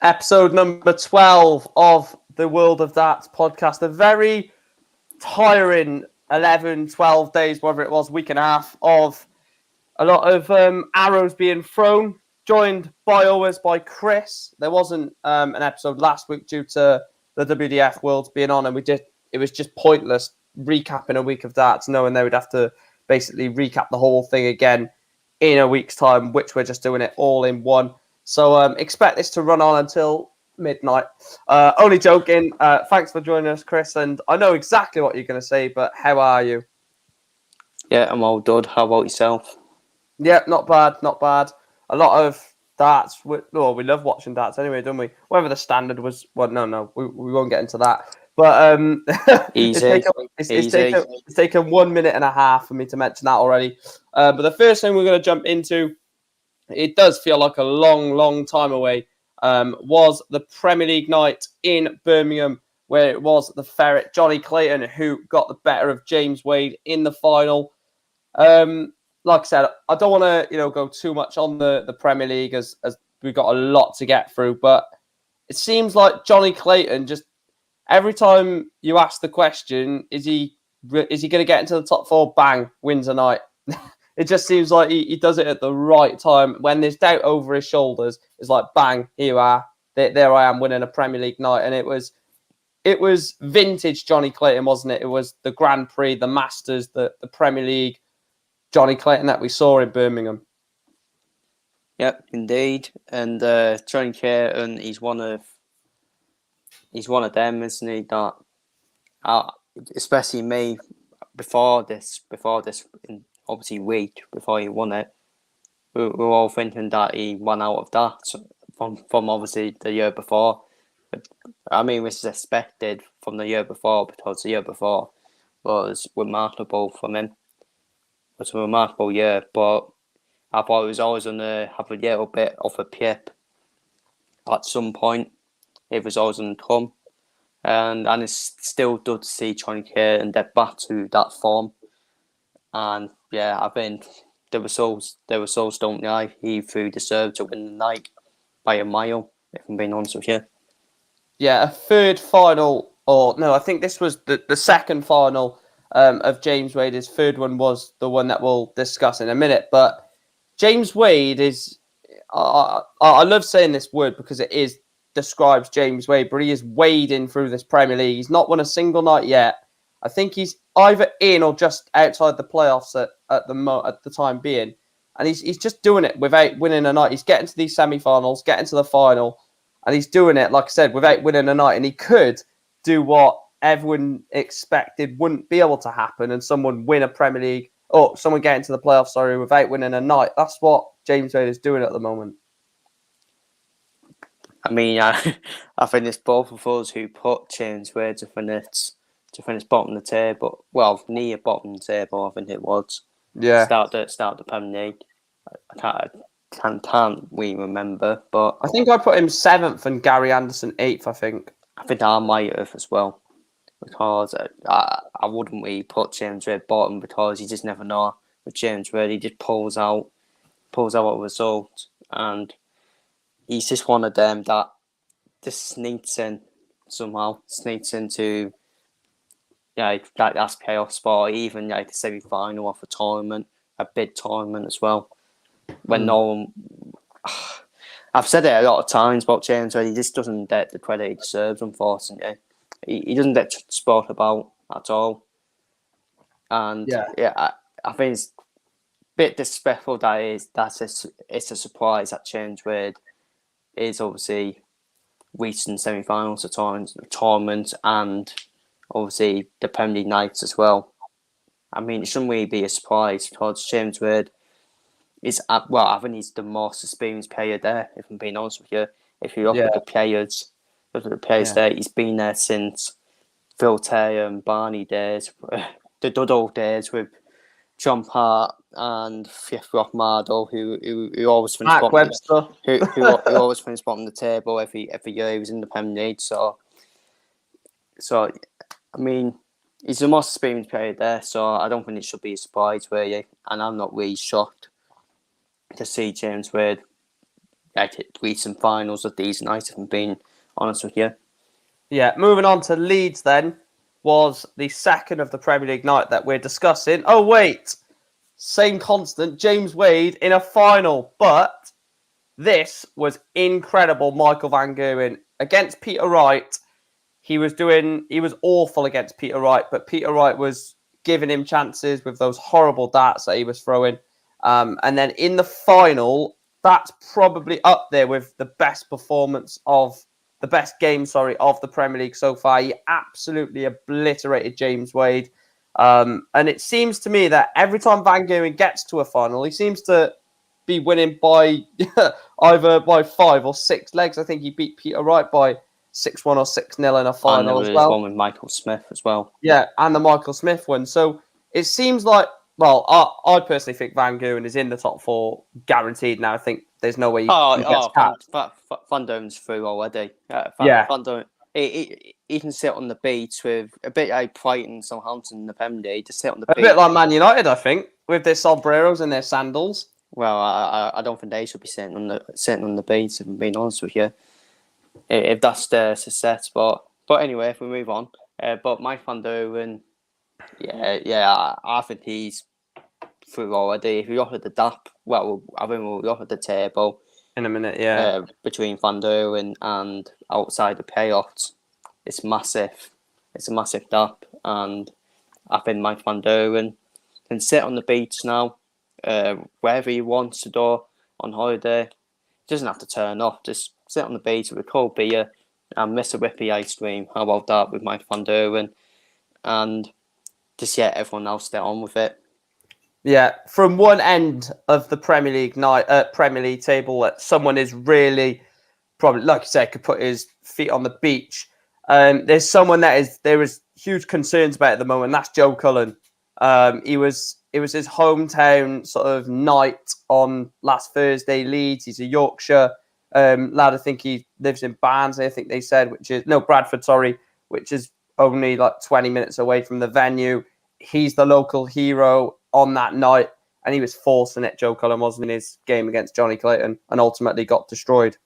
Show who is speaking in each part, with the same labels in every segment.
Speaker 1: Episode number 12 of the World of Darts podcast. A very tiring 11, 12 days, whatever it was, week and a half of a lot of arrows being thrown. Joined always by Chris. There wasn't an episode last week due to the WDF Worlds being on, and it was just pointless recapping a week of darts, knowing they would have to basically recap the whole thing again in a week's time, which we're just doing it all in one. So expect this to run on until midnight. Only joking. Thanks for joining us, Chris. And I know exactly what you're going to say, but how are you?
Speaker 2: Yeah, I'm all good. How about yourself?
Speaker 1: Yeah, not bad, not bad. A lot of darts. We love watching darts anyway, don't we? Whether the standard was... Well, no, we won't get into that. But
Speaker 2: Easy.
Speaker 1: It's taken 1 minute and a half for me to mention that already. But the first thing we're going to jump into, it does feel like a long, long time away, was the Premier League night in Birmingham, where it was the Ferret, Johnny Clayton, who got the better of James Wade in the final. Like I said, I don't want to go too much on the Premier League as we've got a lot to get through, but it seems like Johnny Clayton, just every time you ask the question, is he going to get into the top four? Bang, wins a night. It just seems like he does it at the right time. When there's doubt over his shoulders, it's like, bang, here you are. There I am winning a Premier League night. And it was vintage Johnny Clayton, wasn't it? It was the Grand Prix, the Masters, the Premier League Johnny Clayton that we saw in Birmingham.
Speaker 2: Yep, indeed. And Johnny Clayton, he's one of them, isn't he? That, especially me, before this. Obviously week before he won it, we were all thinking that he won out of that from obviously the year before. But, I mean, this is expected from the year before, because the year before was remarkable from him. It was a remarkable year, but I thought he was always going to have a little bit of a pip at some point. It was always going to come. And it's still good to see Johnny Clayton get back to that form. And yeah, I think they were so stoned. He deserved to win the night by a mile, if I'm being honest with you.
Speaker 1: Yeah, a third final, I think this was the second final of James Wade. His third one was the one that we'll discuss in a minute. But James Wade is, I love saying this word because it describes James Wade, but he is wading through this Premier League. He's not won a single night yet. I think he's either in or just outside the playoffs at the time being. And he's just doing it without winning a night. He's getting to these semi-finals, getting to the final, and he's doing it, like I said, without winning a night. And he could do what everyone expected wouldn't be able to happen, and someone win a Premier League, or someone get into the playoffs, without winning a night. That's what James Wade is doing at the moment.
Speaker 2: I mean, I think it's both of us who put James Wade to finish bottom of the table. Well, near bottom of the table, I think it was.
Speaker 1: Yeah.
Speaker 2: Start the Premier League. I can't really remember, but
Speaker 1: I think I put him 7th and Gary Anderson 8th, I think.
Speaker 2: I think I might have as well. Because I wouldn't really put James Wade bottom, because you just never know. With James Wade, he just pulls out a result, and he's just one of them that just sneaks into like that's playoff spot, even like a semi-final of a tournament, a big tournament as well. When no one, I've said it a lot of times about James, where he just doesn't get the credit he deserves. Unfortunately, he doesn't get spoke about at all. And I think it's a bit disrespectful that it's a surprise that James Wade is obviously reaching semi-finals of tournaments and obviously the Premier League nights as well. I mean, it shouldn't really be a surprise, because James Wade is, I think he's the most experienced player there, if I'm being honest with you. If you look at the players, there, he's been there since Phil Taylor and Barney days, the good old days with John Hart and Fifth Rock Mardo, who always finished bottom. Who always finished bottom of the table every year he was in the Premier League. So I mean, he's the most experienced player there, so I don't think it should be a surprise, really. And I'm not really shocked to see James Wade recent finals of these nights, if I'm being honest with you.
Speaker 1: Yeah, moving on to Leeds then, was the second of the Premier League night that we're discussing. Oh, wait. Same constant, James Wade in a final. But this was incredible, Michael Van Gerwen. Against Peter Wright, he was awful against Peter Wright, but Peter Wright was giving him chances with those horrible darts that he was throwing. And then in the final, that's probably up there with the best game of the Premier League so far. He absolutely obliterated James Wade. And it seems to me that every time Van Gerwen gets to a final, he seems to be winning by either by 5 or 6 legs. I think he beat Peter Wright by 6-1 or 6-0 in a final as well.
Speaker 2: One with Michael Smith as well.
Speaker 1: Yeah, and the Michael Smith one. So it seems like, well, I personally think Van Gerwen is in the top 4 guaranteed now. I think there's no way he gets capped.
Speaker 2: Van Gerwen's through already. Van Gerwen, he can sit on the beach with a bit like Brighton and Southampton in the Premier League. Just sit on the beach.
Speaker 1: A bit like Man United, I think, with their sombreros and their sandals.
Speaker 2: Well, I don't think they should be sitting on the beach, if I'm being honest with you. If that's their success, but anyway, if we move on, but Mike Van Gerwen, I think he's through already. If you look at the DAP, well, I think we'll look at the table
Speaker 1: in a minute,
Speaker 2: between Van Gerwen and outside the playoffs, it's massive. It's a massive DAP, and I think Mike Van Gerwen can sit on the beach now, wherever he wants to do on holiday. He doesn't have to turn off. Just sit on the beach with a cold beer and Mr. Whippy ice cream. How about that with Mike Van Gerwen? And just everyone else get on with it.
Speaker 1: Yeah, from one end of the Premier League table, that someone is really probably, like you said, could put his feet on the beach. There's someone there is huge concerns about at the moment. That's Joe Cullen. It was his hometown sort of night on last Thursday. Leeds. He's a Yorkshire lad. I think he lives in Barnsley. I think they said, Bradford. Sorry, which is only like 20 minutes away from the venue. He's the local hero on that night, and he was forcing it. Joe Cullen wasn't in his game against Johnny Clayton, and ultimately got destroyed.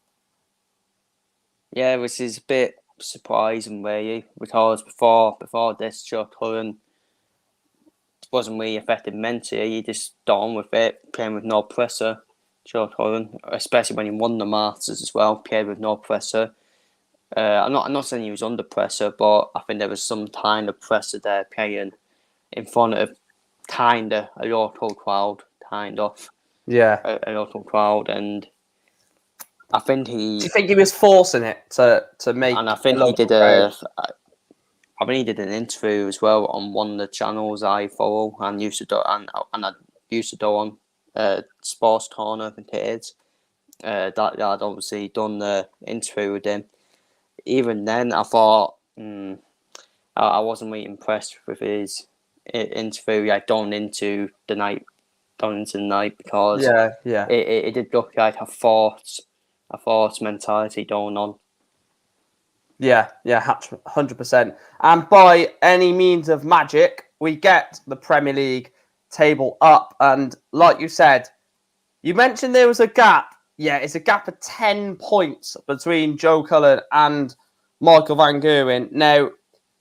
Speaker 2: Yeah, which is a bit surprising, really, because before this, Joe Cullen wasn't really affected mentally. He just got on with it, playing with no pressure. Joe Cullen, especially when he won the Masters as well, played with no pressure. I'm not saying he was under pressure, but I think there was some kind of pressure there, playing in front of a local crowd, a local crowd, and I think he. Do
Speaker 1: you think he was forcing it to make?
Speaker 2: And I think he did I think he did an interview as well on one of the channels I follow and used to do, and I used to do on Sports Corner, I think it is. That I'd obviously done the interview with him. Even then, I thought I wasn't really impressed with his interview, going into the night, because it did look like a forced mentality going on.
Speaker 1: Yeah, 100%. And by any means of magic, we get the Premier League table up. And like you said, you mentioned there was a gap. Yeah, it's a gap of 10 points between Joe Cullen and Michael Van Gerwen. Now,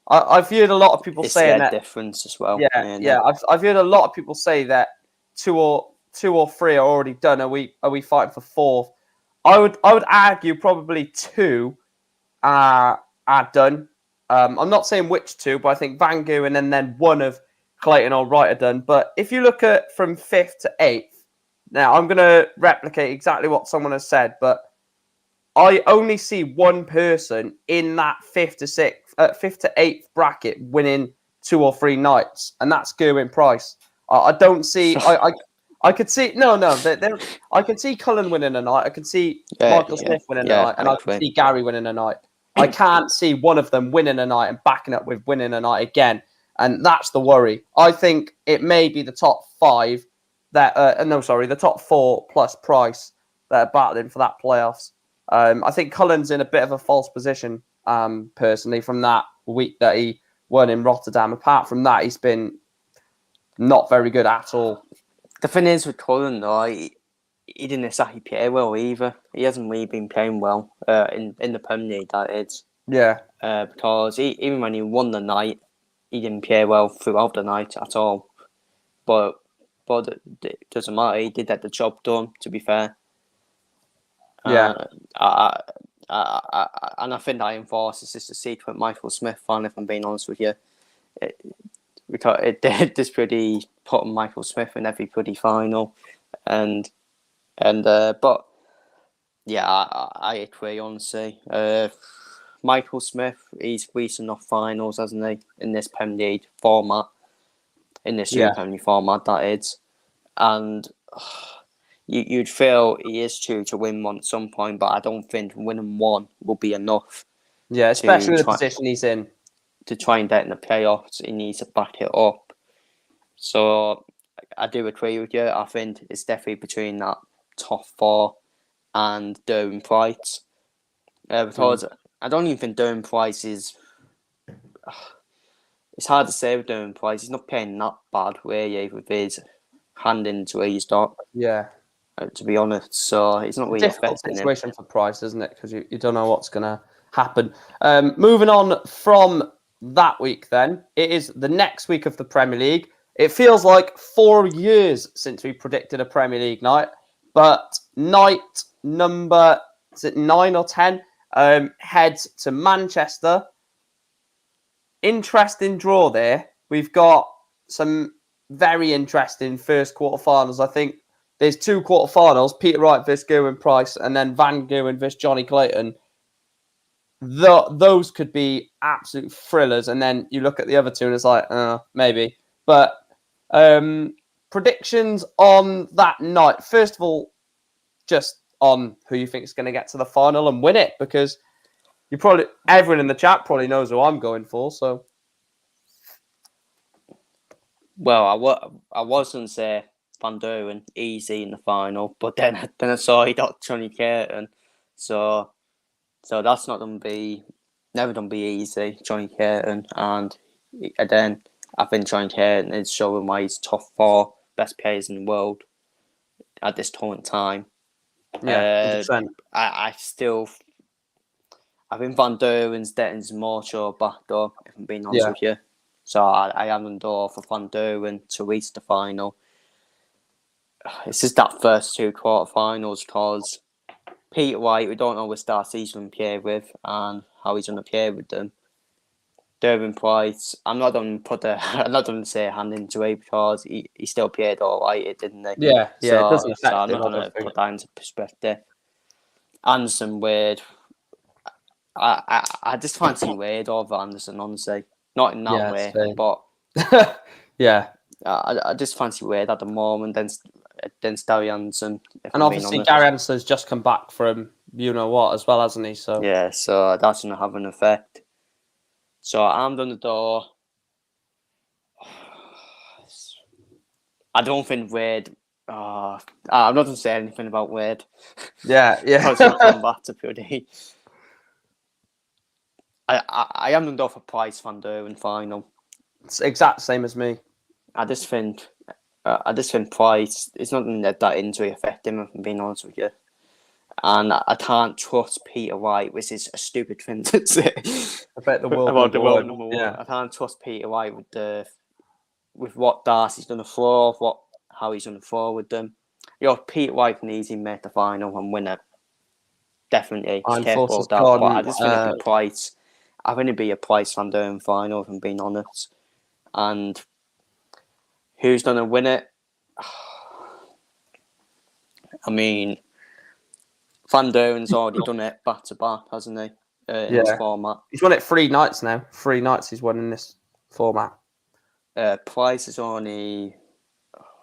Speaker 1: I've heard a lot of people saying that
Speaker 2: difference as well.
Speaker 1: Yeah. I've heard a lot of people say that two or three are already done. Are we fighting for fourth? I would argue probably 2 are done. I'm not saying which 2, but I think Van Gerwen and then one of Clayton or Wright are done. But if you look at from 5th to 8th, now I'm going to replicate exactly what someone has said, but I only see one person in that 5th to 8th bracket winning 2 or 3 nights, and that's Gerwin Price. I don't see. I could see I can see Cullen winning a night. I can see Michael Smith winning a night, and I can see Gary winning a night. I can't see one of them winning a night and backing up with winning a night again, and that's the worry. I think it may be the top 5 the top 4 plus Price that are battling for that playoffs. I think Cullen's in a bit of a false position, personally, from that week that he won in Rotterdam. Apart from that, he's been not very good at all.
Speaker 2: The thing is with Cullen, though, he didn't exactly play well either. He hasn't really been playing well in the Premier League, that is.
Speaker 1: Yeah.
Speaker 2: Because even when he won the night, he didn't play well throughout the night at all. But it doesn't matter. He did get the job done, to be fair.
Speaker 1: Yeah.
Speaker 2: And I think that enforces just a secret Michael Smith fan, if I'm being honest with you. Because it did just pretty put Michael Smith in every bloody final. But yeah, I agree, honestly. Michael Smith, he's reached enough finals, hasn't he, in this Premier League format, in this Premier League format, that is. And you'd feel he is due to win one at some point, but I don't think winning one will be enough.
Speaker 1: Yeah, especially the position he's in.
Speaker 2: To try and get in the playoffs, he needs to back it up. So I do agree with you. I think it's definitely between that top four and Derwin Price. Because I don't even think Derwin Price is... It's hard to say with Derwin Price. He's not playing that bad, really, with his hand into his dot.
Speaker 1: Yeah.
Speaker 2: To be honest. So it's not really
Speaker 1: difficult situation for Price, isn't it? Because you don't know what's going to happen. Moving on from that week then, it is the next week of the Premier League. It feels like 4 years since we predicted a Premier League night, but night number, is it 9 or 10, heads to Manchester. Interesting draw there. We've got some very interesting first quarterfinals. I think there's 2 quarterfinals, Peter Wright versus Gerwin Price, and then Van Gerwen versus Johnny Clayton. Those could be absolute thrillers. And then you look at the other 2 and it's like, maybe. But predictions on that night. First of all, just on who you think is going to get to the final and win it, because everyone in the chat probably knows who I'm going for. So,
Speaker 2: well, I was going to say Van Gerwen easy in the final, but then I saw he got Johnny Clayton, so that's not going to be never going to be easy, Johnny Clayton, and then I think Johnny Clayton is showing why he's top 4 best players in the world at this current time.
Speaker 1: Yeah, 100%.
Speaker 2: I think Van Gerwen's getting more sure back though, if I'm being honest with you. So I am on door for Van Gerwen to reach the final. It's just that first 2 quarterfinals, because Peter White, we don't know what start he's going to play with and how he's going to play with them. Derwin Price, I'm not going to say hand into it, because he still played all right, didn't he?
Speaker 1: Yeah, it doesn't affect
Speaker 2: I'm not going to put that into perspective. Anderson, Wade, I just fancy Wade over Anderson, honestly. Not in that way,
Speaker 1: same.
Speaker 2: but
Speaker 1: yeah,
Speaker 2: I just fancy Wade at the moment. Then Gary Anderson.
Speaker 1: And obviously Gary Anderson's just come back from you know what as well, hasn't he? So
Speaker 2: yeah, so that's going to have an effect. So I'm on the door. I don't think Wade. I'm not going to say anything about Wade.
Speaker 1: Yeah.
Speaker 2: Because he'll come back to pretty. I am on the door for Price Van Gerwen final.
Speaker 1: It's exact same as me.
Speaker 2: I just think Price is not going to let that injury affect him, if I'm being honest with you. And I can't trust Peter Wright, which is a stupid thing to say.
Speaker 1: Affect the world
Speaker 2: about the world
Speaker 1: number
Speaker 2: number 1.
Speaker 1: Yeah.
Speaker 2: I can't trust Peter Wright with what Darcy's going to throw, how he's going to throw with them. Peter Wright can easily make the final and win it. Definitely. He's capable of that. But I just think it'd be Price. I think it'd be a Price Van Gerwen final, if I'm being honest. And who's going to win it? I mean, Van Gerwen's already done it back to back, hasn't he? In this format.
Speaker 1: He's won it 3 nights now. 3 nights he's won in this format.
Speaker 2: Price is only...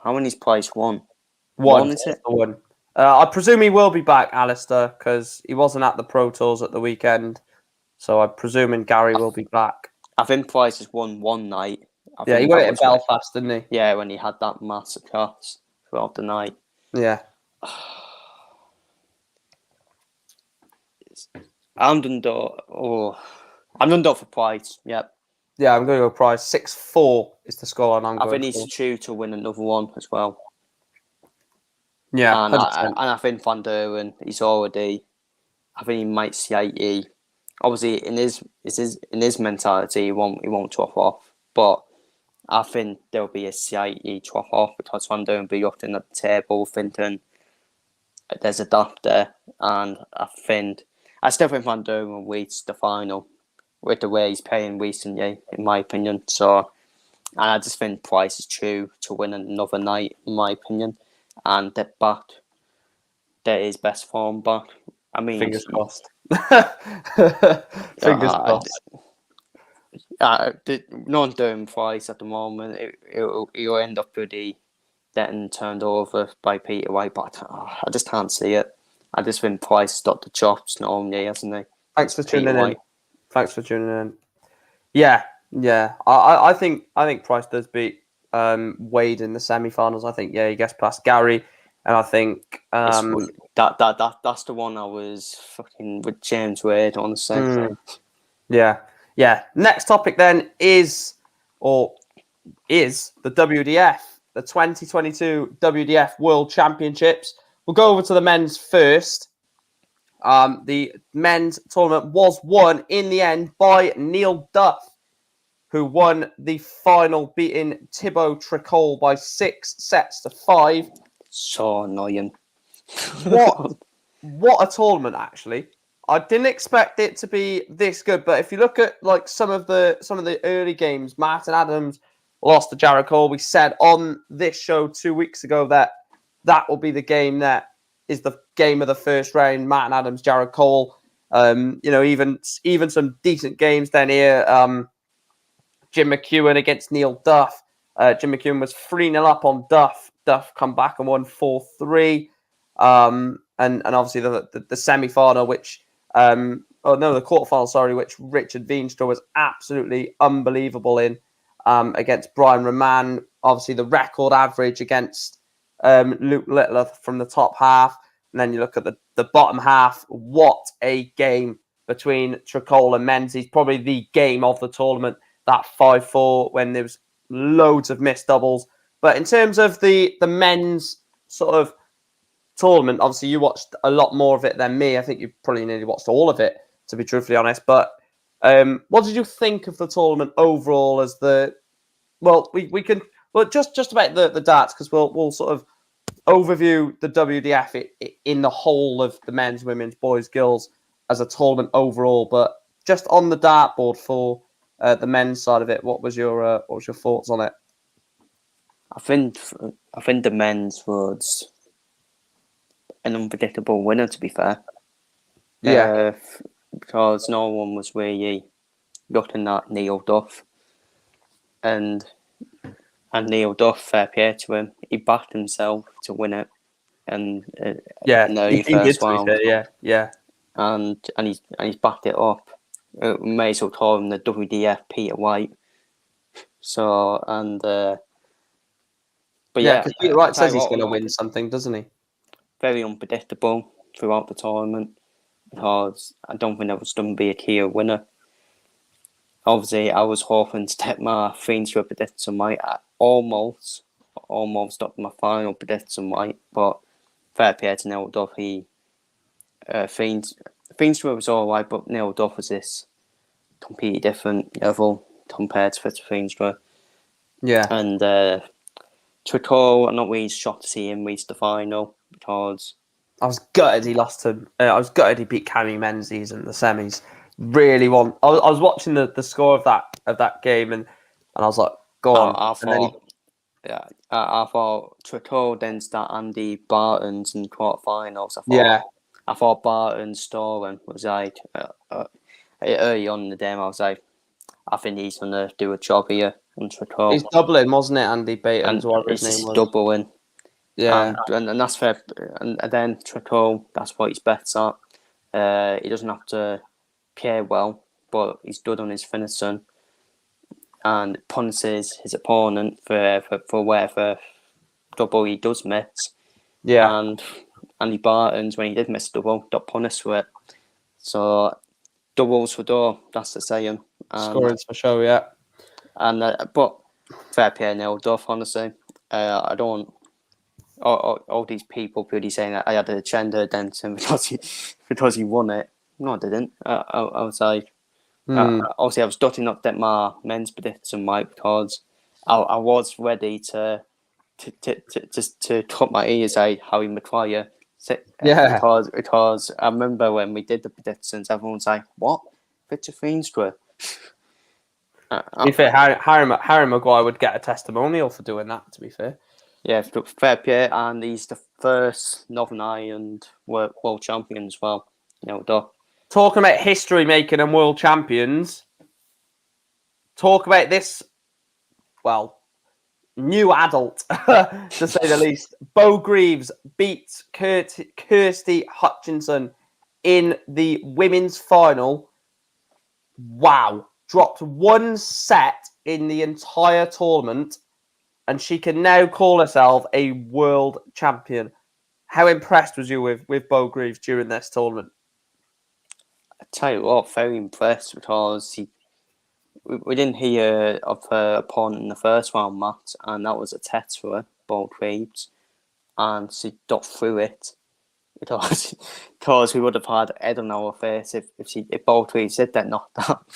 Speaker 2: How many's Price won?
Speaker 1: 1,
Speaker 2: is it?
Speaker 1: 1. I presume he will be back, Alistair, because he wasn't at the Pro Tours at the weekend. So I'm presuming Gary will be back.
Speaker 2: I think Price has won 1 night.
Speaker 1: He won it in Belfast, didn't he?
Speaker 2: Yeah, when he had that massive cuts throughout the night.
Speaker 1: Yeah.
Speaker 2: I'm done door for Price. Yep.
Speaker 1: Yeah, I'm going to go Price. 6-4 is the score, and
Speaker 2: I think he's due to win another one as well.
Speaker 1: Yeah,
Speaker 2: And
Speaker 1: 100%.
Speaker 2: I think Van Duren, I think he might see 80. Obviously, in his mentality, he won't drop off. But I think there'll be a slight drop off because Van Duren will be looking at the table, thinking there's a gap there, and I still think Van Duren will reach the final with the way he's playing recently, in my opinion. So, and I just think Price is true to win another night, in my opinion, and that back, that is best form back. I mean,
Speaker 1: Fingers crossed. Fingers
Speaker 2: uh,
Speaker 1: crossed.
Speaker 2: not doing Price at the moment. It'll end up pretty getting turned over by Peter White, but I just can't see it. I just think Price stopped the chops normally, hasn't he?
Speaker 1: Thanks for
Speaker 2: Peter
Speaker 1: tuning
Speaker 2: White.
Speaker 1: in. Thanks for tuning in. Yeah. I think Price does beat Wade in the semi-finals. I think he gets past Gary, and I think
Speaker 2: That's the one I was fucking with James Wade on the same.
Speaker 1: Yeah. Next topic then is the WDF, the 2022 WDF World Championships. We'll go over to the men's first. The men's tournament was won in the end by Neil Duff, who won the final, beating Thibaut Tricol by 6-5.
Speaker 2: So annoying.
Speaker 1: What a tournament, actually. I didn't expect it to be this good, but if you look at like some of the early games, Martin Adams lost to Jared Cole. We said on this show 2 weeks ago that will be the game that is the game of the first round. Martin Adams, Jared Cole. Even some decent games then here. Jim McEwen against Neil Duff. Jim McEwen was 3-0 up on Duff. Duff come back and won 4-3. And obviously the semi-final, the quarterfinal, sorry, which Richard Veenstra was absolutely unbelievable in against Brian Roman. Obviously the record average against Luke Littler from the top half. And then you look at the bottom half. What a game between Tricol and Menzies. Probably the game of the tournament. That 5-4 when there was loads of missed doubles. But in terms of the men's sort of tournament, obviously you watched a lot more of it than me. I think you probably nearly watched all of it, to be truthfully honest. But what did you think of the tournament overall? Just about the darts, because we'll sort of overview the WDF in the whole of the men's, women's, boys, girls as a tournament overall. But just on the dartboard for the men's side of it, what was your thoughts on it?
Speaker 2: I think the men's was an unpredictable winner, to be fair.
Speaker 1: Yeah.
Speaker 2: Because no one was really looking at Neil Duff, and Neil Duff, fair play to him, he backed himself to win it, and
Speaker 1: he did,
Speaker 2: round,
Speaker 1: yeah,
Speaker 2: and he's backed it up. We may as well call him the WDF Peter White. So but
Speaker 1: because Peter White says he's going to win something, doesn't he?
Speaker 2: Very unpredictable throughout the tournament, because I don't think there was going to be a clear winner. Obviously, I was hoping to take my Feenstra prediction right. I almost got my final prediction right, but fair play to Neil Duff. Feenstra was all right, but Neil Duff was this completely different level compared to Feenstra.
Speaker 1: Yeah.
Speaker 2: And Tricol, I'm not really shocked to see him reach the final, because
Speaker 1: I was gutted he lost to. I was gutted he beat Cammy Menzies in the semis. Really I was watching the score of that game, and I was like, go on.
Speaker 2: I thought Tricol then start Andy Barton's in the quarterfinals. I thought Barton's scoring was like early on in the game. I was like, I think he's gonna do a job here on Tricol.
Speaker 1: He's doubling, wasn't it, Andy Barton's, whatever his name was.
Speaker 2: Doubling.
Speaker 1: Yeah,
Speaker 2: and that's fair. And then Tricol, that's what he's better at. He doesn't have to play well, but he's good on his finishing and punishes his opponent for whatever double he does miss.
Speaker 1: Yeah.
Speaker 2: And Andy Barton's, when he did miss double, got punished for it. So doubles for door, that's the saying.
Speaker 1: Scoring's for show, yeah.
Speaker 2: And but fair play Neil Duff, honestly. I don't all these people really saying that I had a gender identity because he won it. No, I didn't. I was like, obviously, I was dotting up that my men's prediction, right, because I was ready to cut my ears out Harry Maguire.
Speaker 1: Yeah.
Speaker 2: Because I remember when we did the predictions, everyone's like, "What? Richard Feenstra?"
Speaker 1: To be fair, Harry Maguire would get a testimonial for doing that, to be fair.
Speaker 2: Yeah, fair play, and he's the first Northern Ireland world champion as well.
Speaker 1: Talking about history making and world champions, talk about this, well, new adult, to say the least. Bo Greaves beats Kirsty Hutchinson in the women's final. Wow. Dropped one set in the entire tournament, and she can now call herself a world champion. How impressed was you with Bo Greaves during this tournament?
Speaker 2: I tell you what, very impressed because we didn't hear of her opponent in the first round, Matt, and that was a test for her, Bo Greaves, and she got through it because we would have had head on our face if Bo Greaves did that knocked out.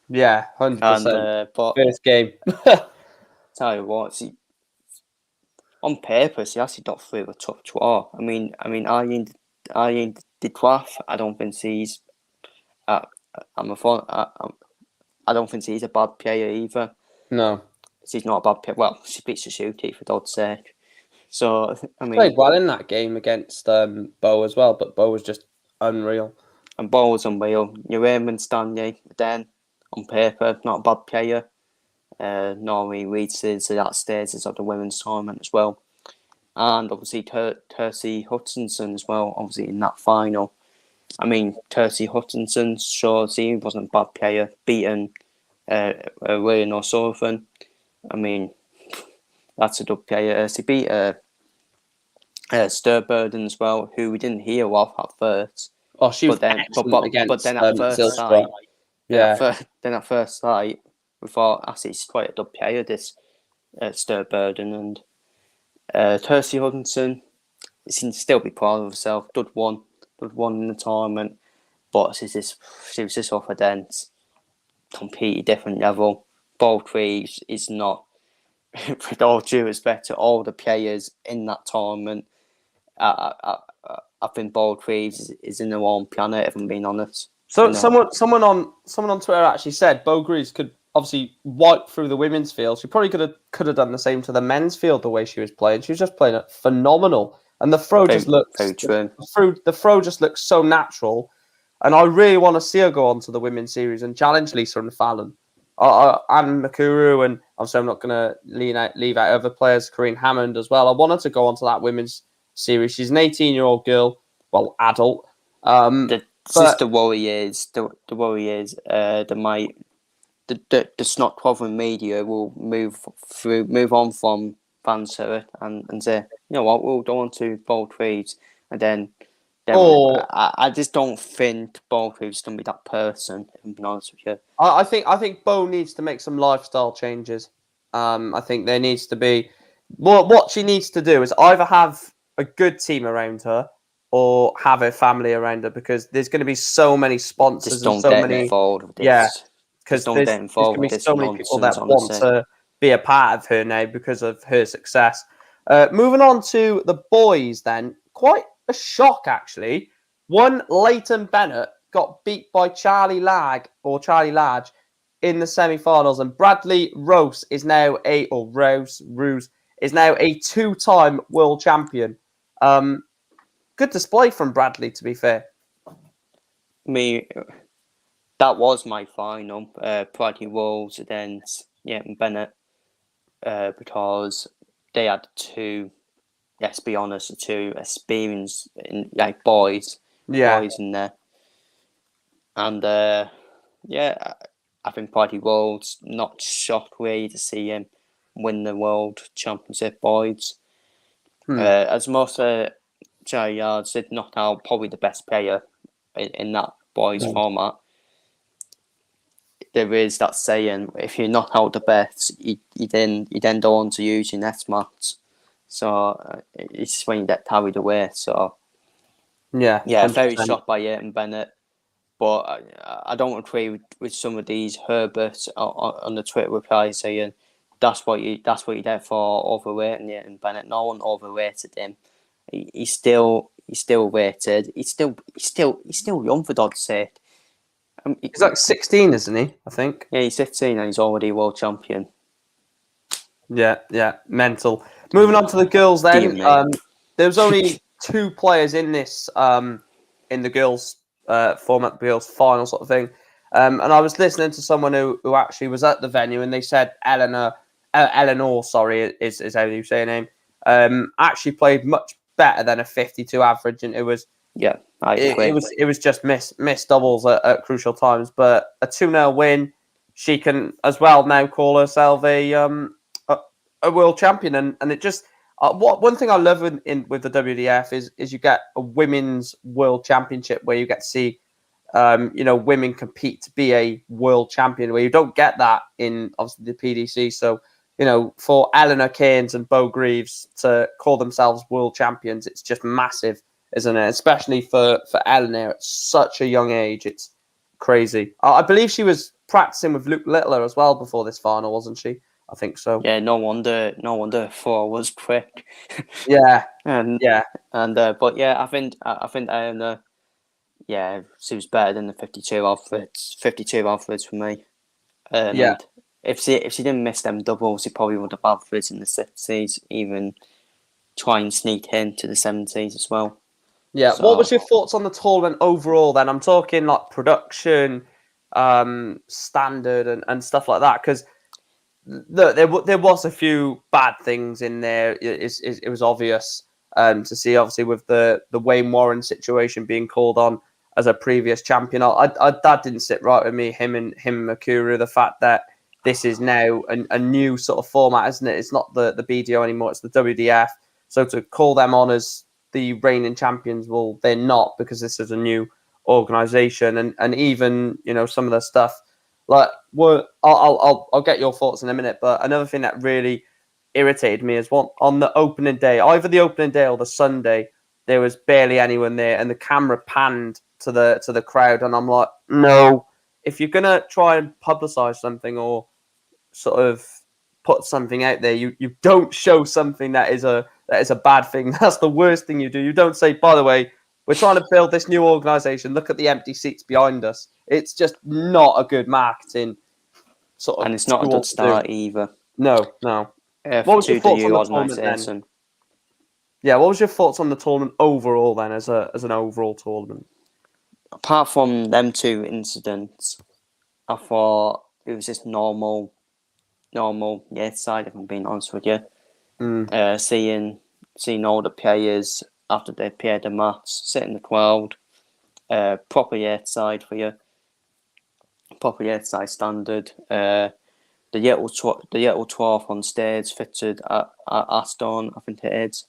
Speaker 1: Yeah, 100%.
Speaker 2: But
Speaker 1: first game.
Speaker 2: tell you what, on paper, she actually got through a tough draw. I mean, Arjen de Graaf, I don't think she's. I don't think she's a bad player either.
Speaker 1: No.
Speaker 2: She's not a bad player. Well, she beats the shooty for God's sake. So, I mean,
Speaker 1: played well in that game against Bo as well, but Bo was just unreal.
Speaker 2: And Bo was unreal. Your Raymond Stanley, then, on paper, not a bad player. Normally reaches that stages of the women's tournament as well. And obviously, Kirsty Hutchinson as well, obviously, in that final. I mean, Kirsty Hutchinson, sure, she wasn't a bad player, beating Ryan O'Sullivan. I mean, that's a good player. She beat Sturburden as well, who we didn't hear of at first.
Speaker 1: Oh, she was excellent
Speaker 2: but then at first sight, then at first sight, we thought, actually, she's quite a good player, this Sturburden. And Kirsty Hutchinson, she can still be proud of herself. Did one in the tournament, but she was just off a dense, completely different level. Bo Greaves is not, with all due respect to all the players in that tournament. I think Bo Greaves is in their own planet, if I'm being honest.
Speaker 1: So someone on Twitter actually said Bo Greaves could obviously wipe through the women's field. She probably could have done the same to the men's field the way she was playing. She was just playing it phenomenal, and the throw just looks very true. The throw just looks so natural, and I really want to see her go on to the women's series and challenge Lisa and Fallon, and Makuru, and obviously I'm not going to leave out other players, Corinne Hammond as well. I want her to go on to that women's series. She's an 18-year-old girl, well, adult.
Speaker 2: The worry is the snot covering media will move on from fans and say, you know what, we'll go on to Bo Greaves, and then I just don't think Bo Greaves is going to be that person, if I'm being honest with you.
Speaker 1: I think Bo needs to make some lifestyle changes. I think there needs to be what she needs to do is either have a good team around her or have her family around her, because there's going to be so many sponsors.
Speaker 2: Just don't get involved with this.
Speaker 1: Yeah, because there's going to be so many people that want to be a part of her now because of her success. Moving on to the boys then. Quite a shock, actually. One, Leighton Bennett got beat by Charlie Ladge in the semi-finals, and Bradley Rose is now a two-time world champion. Good display from Bradley, to be fair.
Speaker 2: That was my final. Bradley Rose against Bennett, because they had two, let's be honest, two experienced boys in there. And I think Bradley Rose, not shocked really to see him win the world championship boys. As most Charlie Yards did knock out probably the best player in that boys format. There is that saying: if you knock out the best, you then go on to use your next match. So it's just when you get carried away. So
Speaker 1: Yeah,
Speaker 2: very
Speaker 1: 100%.
Speaker 2: shocked by Aiton Bennett. But I don't agree with some of these Herberts on the Twitter replies saying that's what you get for overrating Aiton Bennett. No one overrated him. He's still rated. He's still young, for God's sake.
Speaker 1: He's like 16, isn't he? I think.
Speaker 2: Yeah, he's 15 and he's already world champion.
Speaker 1: Yeah, mental. Moving on to the girls then. There was only 2 players in this in the girls format, the girls final sort of thing. And I was listening to someone who actually was at the venue, and they said Eleanor, sorry, is how you say her name. Actually played much better than a 52 average, and it was it was just missed doubles at crucial times. But a 2-0 win, she can as well now call herself a world champion, and it just one thing I love with the WDF is you get a women's world championship where you get to see women compete to be a world champion, where you don't get that in obviously the PDC. So for Eleanor Keynes and Bo Greaves to call themselves world champions, it's just massive, isn't it? Especially for Eleanor at such a young age, it's crazy. I believe she was practicing with Luke Littler as well before this final, wasn't she? I think so.
Speaker 2: Yeah, no wonder 4 was quick.
Speaker 1: Yeah,
Speaker 2: but I think Eleanor, she was better than the 52 average. 52 average for me. And if she didn't miss them doubles, she probably would have averaged in the 60s, even try and sneak into the 70s as well.
Speaker 1: Yeah. So, what was your thoughts on the tournament overall? Then I'm talking like production, standard, and stuff like that. Because there was a few bad things in there. It was obvious to see, obviously, with the Wayne Warren situation being called on as a previous champion. That didn't sit right with me. Him and Makuru. The fact that this is now a new sort of format, isn't it? It's not the BDO anymore. It's the WDF. So to call them on as the reigning champions, well, they're not, because this is a new organization, and even some of the stuff. Like, I'll get your thoughts in a minute, but another thing that really irritated me is on the opening day, either the opening day or the Sunday, there was barely anyone there, and the camera panned to the crowd, and I'm like, no, if you're gonna try and publicize something or sort of put something out there, you don't show something that is a bad thing. That's the worst thing you do. You don't say, by the way, we're trying to build this new organization. Look at the empty seats behind us. It's just not a good marketing sort of.
Speaker 2: And it's not a good start either.
Speaker 1: No. What was your thoughts on the tournament then? Yeah, what was your thoughts on the tournament overall then, as an overall tournament?
Speaker 2: Apart from them 2 incidents, I thought it was just normal side, if I'm being honest with you. Seeing all the players after they played the match, sit in the crowd, proper side for you, proper side standard. The Yettle 12 on stage fitted at Aston, I think it is.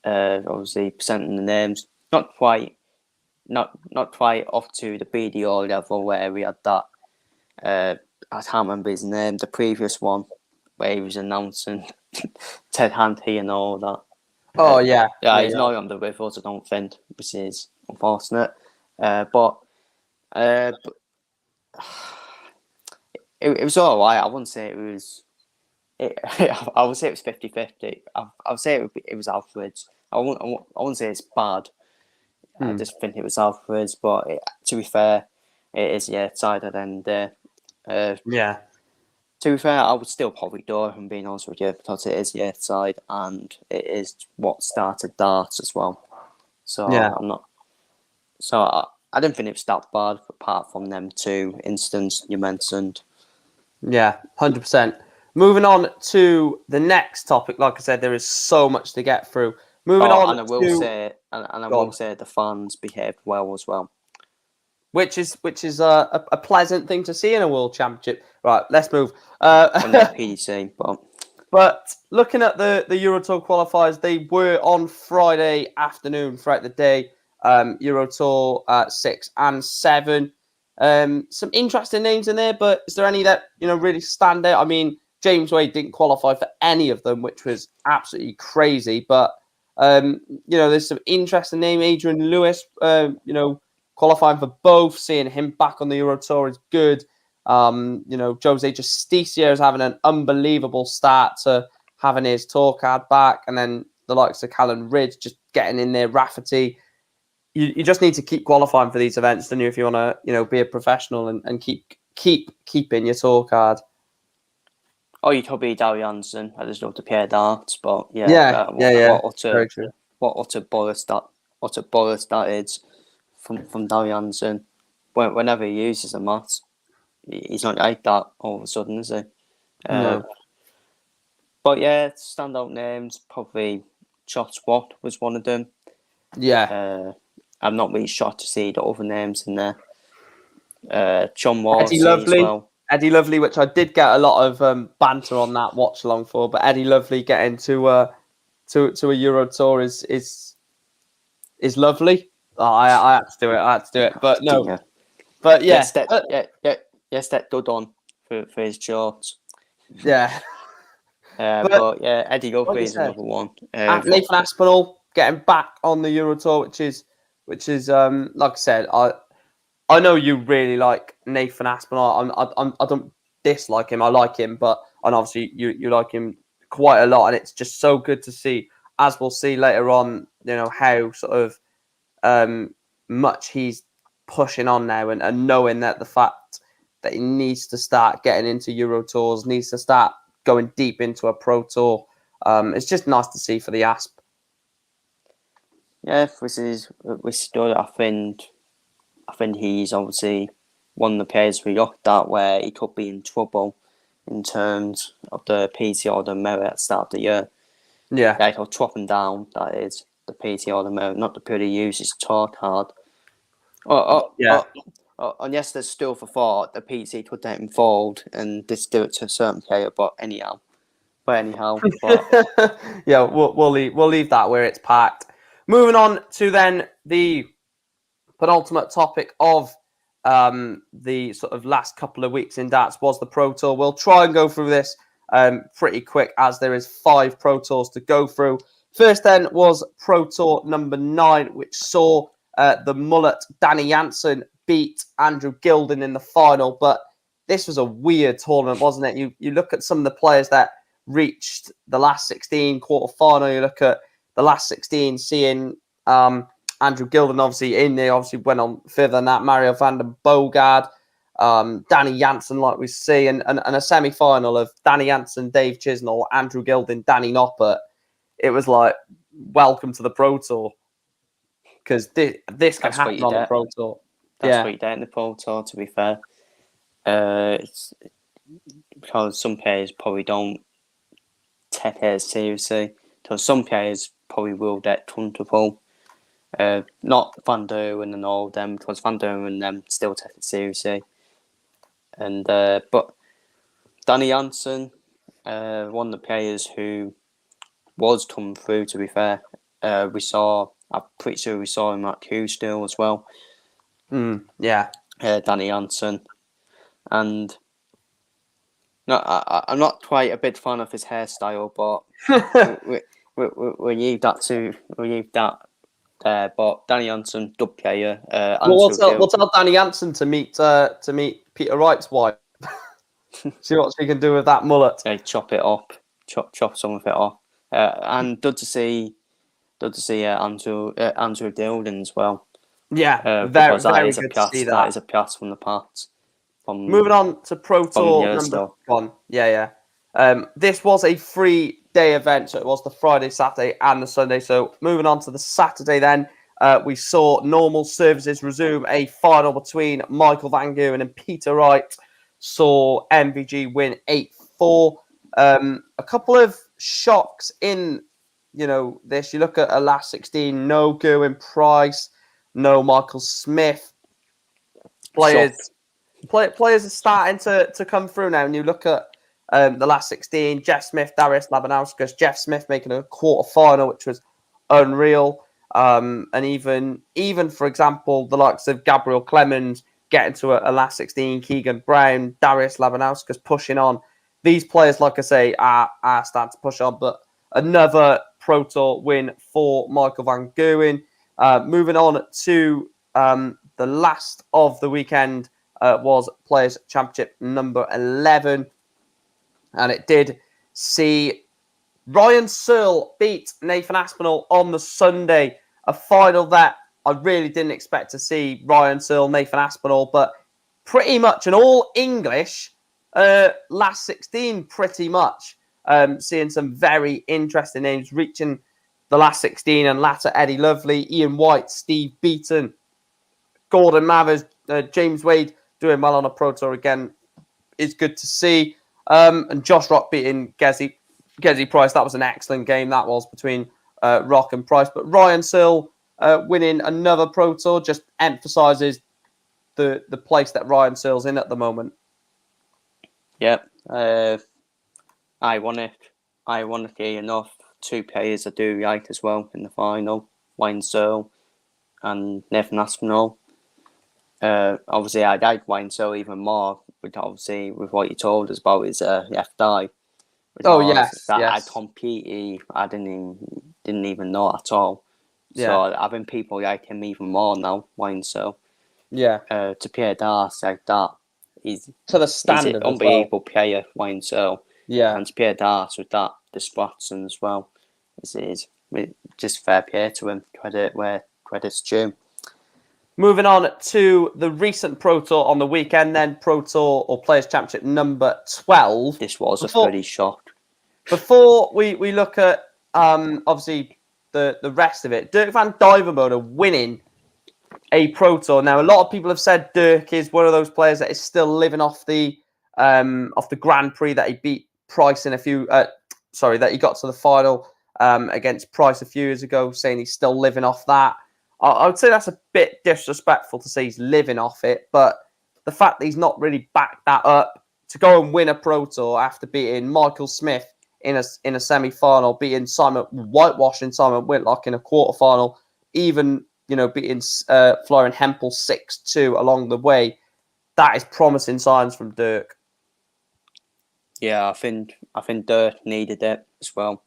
Speaker 2: Obviously presenting the names, not quite off to the BDO level where we had that. I can't remember his name. The previous one where he was announcing Ted Hanty and all that.
Speaker 1: Oh yeah.
Speaker 2: He's no longer with us, I don't think, which is unfortunate. But it was all right. I wouldn't say it was. I would say it was 50-50. I would say it was average. I wouldn't say it's bad. I just think it was average. But to be fair, it is side at the end there. To be fair, I would still probably do it, if I'm being honest with you, because it is side and it is what started darts as well. So I'm not. So I didn't think it was that bad, apart from them 2 incidents you mentioned.
Speaker 1: Yeah, 100%. Moving on to the next topic. Like I said, there is so much to get through. Moving on,
Speaker 2: and I will say the fans behaved well as well.
Speaker 1: Which is a pleasant thing to see in a world championship. Right, let's move.
Speaker 2: On the PDC,
Speaker 1: but looking at the Euro Tour qualifiers, they were on Friday afternoon throughout the day. Euro Tour 6 and 7. Some interesting names in there, but is there any that really stand out? I mean, James Wade didn't qualify for any of them, which was absolutely crazy. But there's some interesting name. Adrian Lewis, qualifying for both. Seeing him back on the Euro Tour is good. Jose Justicia is having an unbelievable start to having his tour card back, and then the likes of Callum Ridge just getting in there. Rafferty. You just need to keep qualifying for these events, don't you, if you want to, be a professional and keeping your tour card.
Speaker 2: Oh, you could be Dowie Hansen. I just love to play darts, but what utter bollocks that is from Dowie Hansen. Whenever he uses a mat, he's not like that all of a sudden, is he?
Speaker 1: No.
Speaker 2: But yeah, standout names, probably Chot Watt was one of them.
Speaker 1: Yeah.
Speaker 2: I'm not really shocked to see the other names in there. John Ward
Speaker 1: Eddie Lovely.
Speaker 2: as well.
Speaker 1: Eddie Lovely, which I did get a lot of banter on that watch along for, but Eddie Lovely getting to a Euro Tour is lovely. I had to do it. But no.
Speaker 2: Yeah.
Speaker 1: But yeah.
Speaker 2: Yes, that dud on for his shorts.
Speaker 1: Yeah.
Speaker 2: But yeah, Eddie Lovely is another one.
Speaker 1: Nathan Aspinall getting back on the Euro Tour, which is like I said, I know you really like Nathan Aspinall. I don't dislike him. I like him, and obviously you like him quite a lot, and it's just so good to see, as we'll see later on, how sort of much he's pushing on now, and knowing that the fact that he needs to start getting into Euro Tours, needs to start going deep into a Pro Tour. It's just nice to see for the Asp.
Speaker 2: Yeah, I think he's obviously one of the players we looked at where he could be in trouble in terms of the PT or the merit at the start of the year.
Speaker 1: Yeah.
Speaker 2: Like, he'll drop him down, that is, the PT or the merit, not to purely use his tour card. And yes, there's still for thought the PT could take him forward and just do it to a certain player, but anyhow. But
Speaker 1: yeah, we'll leave that where it's parked. Moving on to then the penultimate topic of the sort of last couple of weeks in darts was the Pro Tour. We'll try and go through this pretty quick, as there is 5 Pro Tours to go through. First then was Pro Tour number 9, which saw the mullet Danny Jansen beat Andrew Gilden in the final. But this was a weird tournament, wasn't it? You look at some of the players that reached the last 16 quarter final. You look at the last 16, seeing Andrew Gilden obviously in there, obviously went on further than that. Mario van den Boogaard, Danny Jansen, like we see, and a semi-final of Danny Jansen, Dave Chisnall, Andrew Gilden, Danny Noppert. It was like, welcome to the Pro Tour. Because this can happen on the Pro Tour.
Speaker 2: That's what you get in the Pro Tour, to be fair. It's because some players probably don't take it seriously. So some players probably will get comfortable. Not Van Duren and all of them, because Van Duren and them still take it seriously. And but Danny Jansen, one of the players who was coming through, to be fair. I'm pretty sure we saw him at Q still as well.
Speaker 1: Yeah.
Speaker 2: Danny Jansen. And no, I'm not quite a big fan of his hairstyle, but we need that. But Danny Jansen, good player.
Speaker 1: We'll tell Danny Jansen to meet Peter Wright's wife. See what she can do with that mullet.
Speaker 2: Chop it up, chop some of it off. And good to see Andrew Gilden as well.
Speaker 1: Yeah, very good to see that.
Speaker 2: That is a pass from the past.
Speaker 1: Moving on to Pro Tour number 1. Yeah. This was a 3-day event, so it was the Friday, Saturday, and the Sunday. So moving on to the Saturday then, we saw normal services resume. A final between Michael Van Geuren and Peter Wright saw MVG win 8-4. A couple of shocks in, this. You look at a last 16, no Gerwyn Price, no Michael Smith. Players are starting to come through now, and you look at the last 16, Jeff Smith, Darius Labanauskas, Jeff Smith making a quarter final, which was unreal. And even for example, the likes of Gabriel Clemens getting to a last 16, Keegan Brown, Darius Labanauskas pushing on. these players, like I say, are starting to push on. But another Pro Tour win for Michael Van Gerwen. Moving on to the last of the weekend was Players' Championship number 11. And it did see Ryan Searle beat Nathan Aspinall on the Sunday. A final that I really didn't expect to see Ryan Searle, Nathan Aspinall, but pretty much an all-English last 16, pretty much. Seeing some very interesting names reaching the last 16 and latter Eddie Lovely, Ian White, Steve Beaton, Gordon Mathers, James Wade doing well on a Pro Tour again is good to see. And Josh Rock beating Gezi Price. That was an excellent game. That was between Rock and Price. But Ryan Searle winning another Pro Tour just emphasises the place that Ryan Searle's in at the moment.
Speaker 2: Yep. Ironically enough, two players I do like as well in the final, Ryan Searle and Nathan Aspinall. Obviously, I like Ryan Searle even more, with what you told us about his left eye.
Speaker 1: Oh yes,
Speaker 2: I completely, I didn't even know at all.
Speaker 1: Yeah.
Speaker 2: So having people like him even more now, Ryan Searle.
Speaker 1: Yeah.
Speaker 2: To play Darts like that, he's
Speaker 1: to the standard,
Speaker 2: he's an unbelievable player, Ryan Searle.
Speaker 1: Yeah.
Speaker 2: And to play Darts with that, the Spratson as well, is just fair play to him. Credit where credit's due.
Speaker 1: Moving on to the recent Pro Tour on the weekend, then Pro Tour or Players' Championship number 12.
Speaker 2: This was a pretty shock.
Speaker 1: Before we look at obviously the rest of it, Dirk van Duijvenbode winning a Pro Tour. Now, a lot of people have said Dirk is one of those players that is still living off the Grand Prix that he beat Price in that he got to the final against Price a few years ago, saying he's still living off that. I would say that's a bit disrespectful to say he's living off it, but the fact that he's not really backed that up to go and win a Pro Tour after beating Michael Smith in a semi-final, beating whitewashing Simon Whitlock in a quarter-final, even beating Florian Hempel 6-2 along the way, that is promising signs from Dirk.
Speaker 2: Yeah, I think Dirk needed it as well.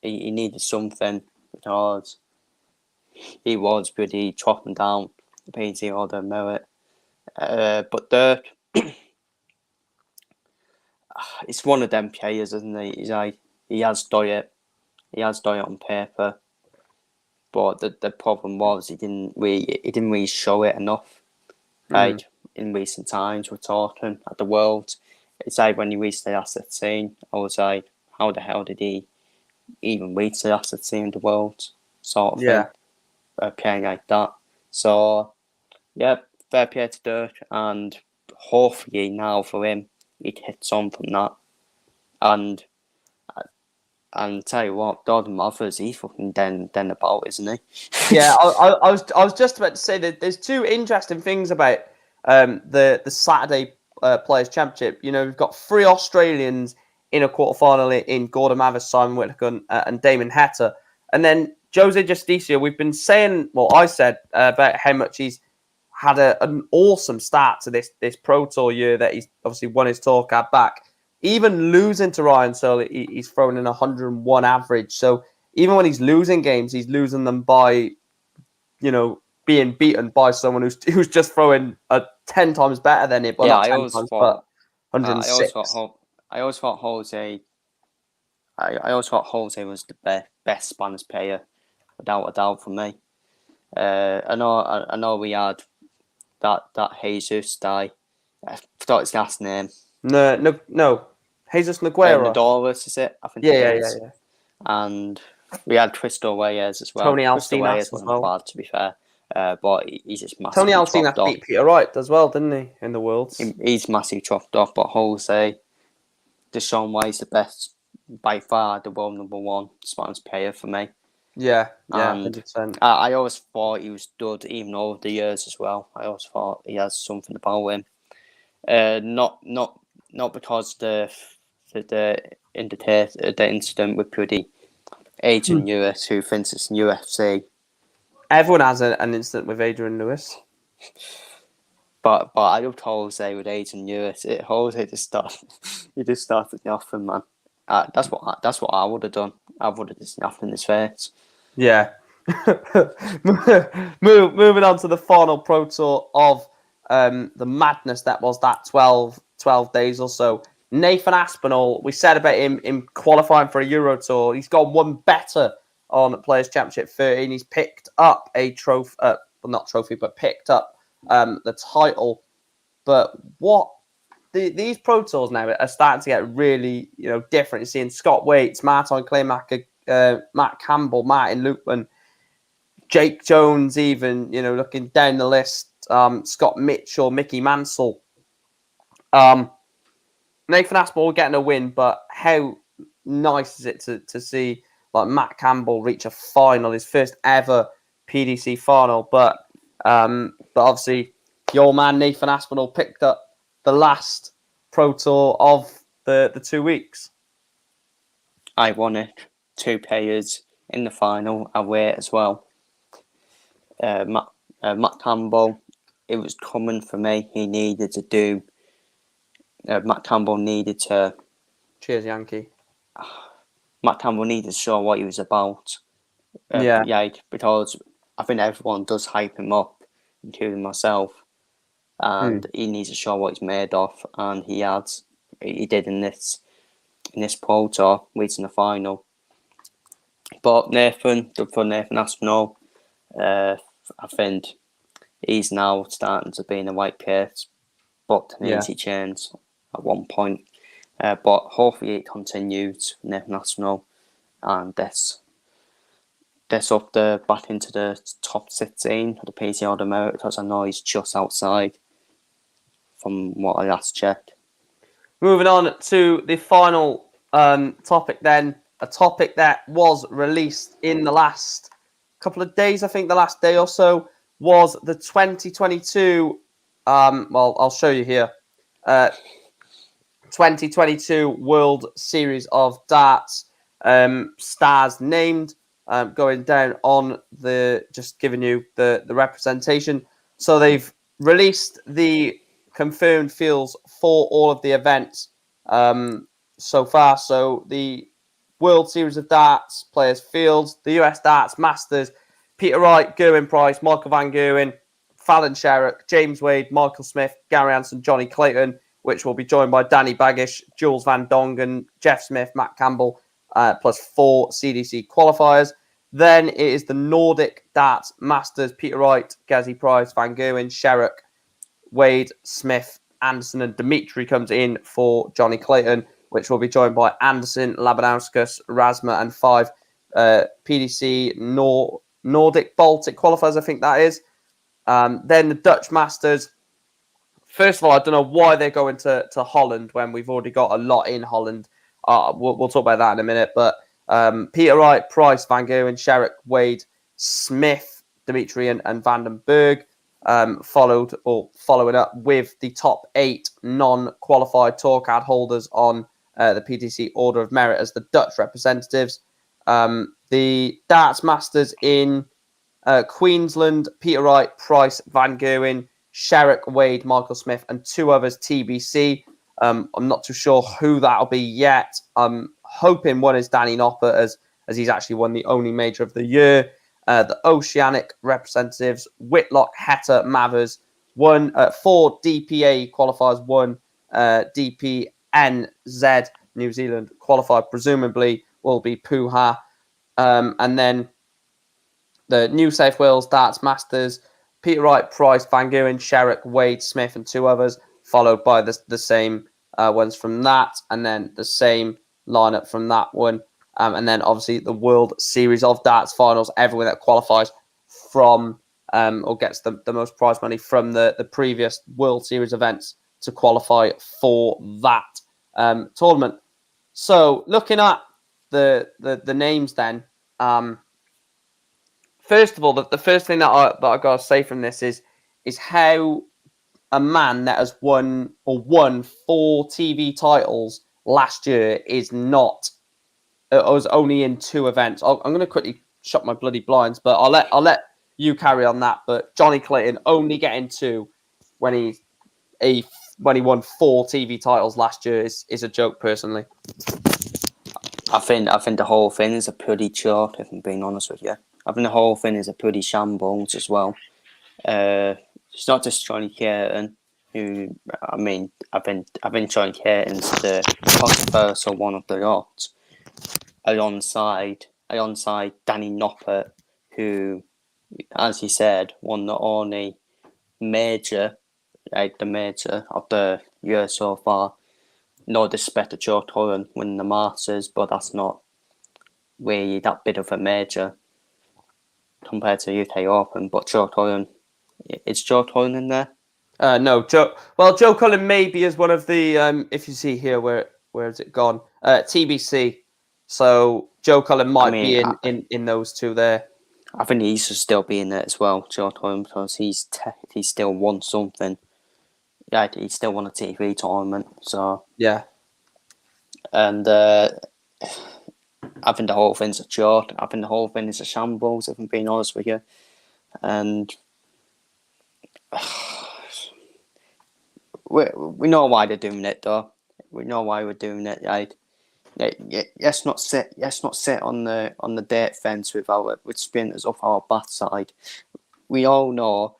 Speaker 2: He needed something because he was pretty chopping down the PT order merit. But Dirk, it's one of them players, isn't he? He has done it. He has done it on paper. But the problem was he didn't really show it enough. Like in recent times, we're talking at the World. It's like when he reached the last 16, I was like, how the hell did he even reach the last 16 in the World? Sort of thing. Playing like that. So, yeah, fair play to Dirk, and hopefully now for him, he'd hit some from that. And tell you what, Gordon Mathers, he's fucking den about, isn't he?
Speaker 1: Yeah, I was just about to say that there's two interesting things about the Saturday Players' Championship. We've got 3 Australians in a quarterfinal in Gordon Mathers, Simon Whitlock, and Damon Heta, and then Jose Justicia. We've been saying, I said about how much he's had an awesome start to this Pro Tour year, that he's obviously won his tour card back. Even losing to Ryan Searle, he's thrown in 101 average. So even when he's losing games, he's losing them by, being beaten by someone who's just throwing 10 times better than it. But
Speaker 2: yeah,
Speaker 1: not 10 times, but 106.
Speaker 2: I always thought Jose. I always thought Jose was the best Spanish player, without a doubt, for me. I know we had that Jesus guy. I forgot his last name.
Speaker 1: No. Jesus Nogueira.
Speaker 2: Nadoris, is it? I think it is. Yeah. And we had Cristo Reyes as well.
Speaker 1: Tony Alcina
Speaker 2: Reyes wasn't bad, to be fair. But he's just massive.
Speaker 1: Tony Alcina beat Peter Wright as well, didn't he, in the Worlds?
Speaker 2: He's massively chopped off, but Jose, Deshaun White's the best, by far, the world number 1 Spanish player for me.
Speaker 1: Yeah,
Speaker 2: and
Speaker 1: 100%.
Speaker 2: I always thought he was good, even over the years as well. I always thought he has something about him. Not because the incident with bloody Adrian Lewis, who thinks it's UFC.
Speaker 1: Everyone has an incident with Adrian Lewis.
Speaker 2: But I loved Jose with Aidan Lewis. Jose just started me off, and man, that's what I would have done. I would have just snapped in his face.
Speaker 1: Yeah. Moving on to the final Pro Tour of the madness that was that 12 days or so. Nathan Aspinall, we said about him qualifying for a Euro Tour. He's gone one better on Players Championship 13. He's picked up a trophy, well, not trophy, but picked up the title. But these Pro Tours now are starting to get really, different. You're seeing Scott Waits, Martin Claymaker, Matt Campbell, Martin Lupin, Jake Jones, even, looking down the list, Scott Mitchell, Mickey Mansell. Nathan Aspinall getting a win, but how nice is it to see like Matt Campbell reach a final, his first ever PDC final? But obviously, your man Nathan Aspinall picked up the last Pro Tour of the 2 weeks.
Speaker 2: I won it. 2 players in the final away as well. Matt Campbell, it was coming for me. He needed to do. Matt Campbell needed to.
Speaker 1: Cheers, Yankee.
Speaker 2: Matt Campbell needed to show what he was about. Because I think everyone does hype him up, including myself, and he needs to show what he's made of, and he did in this Pro Tour, reaching the final. But Nathan Aspinall, I think he's now starting to be in the right place, but an easy change at one point. But hopefully it continues for Nathan Aspinall, and this up back into the top 16 of the PCL America, because I know he's just outside from what I last checked.
Speaker 1: Moving on to the final topic then, a topic that was released in the last couple of days, I think the last day or so, was the 2022, I'll show you here, 2022 World Series of Darts stars named, going down on just giving you the representation. So they've released the confirmed fields for all of the events so far. So the World Series of Darts Players Fields, the US Darts Masters, Peter Wright, Gerwin Price, Michael Van Gerwen, Fallon Sherrock, James Wade, Michael Smith, Gary Anderson, Johnny Clayton, which will be joined by Danny Baggish, Jules Van Dongen, Jeff Smith, Matt Campbell, plus 4 CDC qualifiers. Then it is the Nordic Darts Masters, Peter Wright, Gazzy Price, Van Gerwen, Sherrock, Wade, Smith, Anderson, and Dimitri comes in for Johnny Clayton, which will be joined by Anderson, Labanauskas, Rasma, and 5 PDC Nordic Baltic qualifiers, I think that is. Then the Dutch Masters. First of all, I don't know why they're going to Holland when we've already got a lot in Holland. We'll talk about that in a minute. But Peter Wright, Price, Van Gerwen, Sherrock, Wade, Smith, Dimitri, and Vandenberg. Following up with the top 8 non-qualified tour card holders on the PTC Order of Merit as the Dutch representatives. The Darts Masters in Queensland, Peter Wright, Price, Van Gerwen, Sherrock, Wade, Michael Smith, and 2 others TBC. I'm not too sure who that'll be yet. I'm hoping one is Danny Nopper, as he's actually won the only major of the year. The Oceanic representatives, Whitlock, Heta, Mathers, 4 DPA qualifiers, 1 DPNZ New Zealand qualified, presumably will be Puha. And then the New South Wales Darts Masters, Peter Wright, Price, Van Gerwen, Sherrock, Wade, Smith, and 2 others, followed by the same ones from that, and then the same lineup from that one. And then obviously the World Series of Darts finals, everyone that qualifies from or gets the most prize money from the previous World Series events to qualify for that tournament. So looking at the names then, first of all, the first thing that I got to say from this is how a man that has won 4 TV titles last year is not. I was only in 2 events. I'm going to quickly shut my bloody blinds, but I'll let you carry on that. But Johnny Clayton only getting 2 he won 4 TV titles last year is a joke. Personally,
Speaker 2: I think the whole thing is a pretty joke. If I'm being honest with you, I think the whole thing is a pretty shambles as well. It's not just Johnny Curtin, who I think Johnny Curtin's the controversial one of the lot, alongside Danny Noppert, who, as he said, won the only major, the major of the year so far. No disrespect to Joe Cullen winning the Masters, but that's not really that bit of a major compared to UK Open. But Joe Cullen, is Joe Cullen in there?
Speaker 1: No, Joe. Well, Joe Cullen maybe is one of the. If you see here, where has it gone? TBC. So Joe Cullen might be in those two there.
Speaker 2: I think he should still be in there as well, Joe Cullen, because he still won something. Yeah, he still won a TV tournament. So
Speaker 1: yeah,
Speaker 2: and I think the whole thing's a joke. I think the whole thing is a shambles, if I'm being honest with you. And we know why they're doing it, though. We know why we're doing it, right? Let's not sit on the dirt fence with spinners up our backside. We all know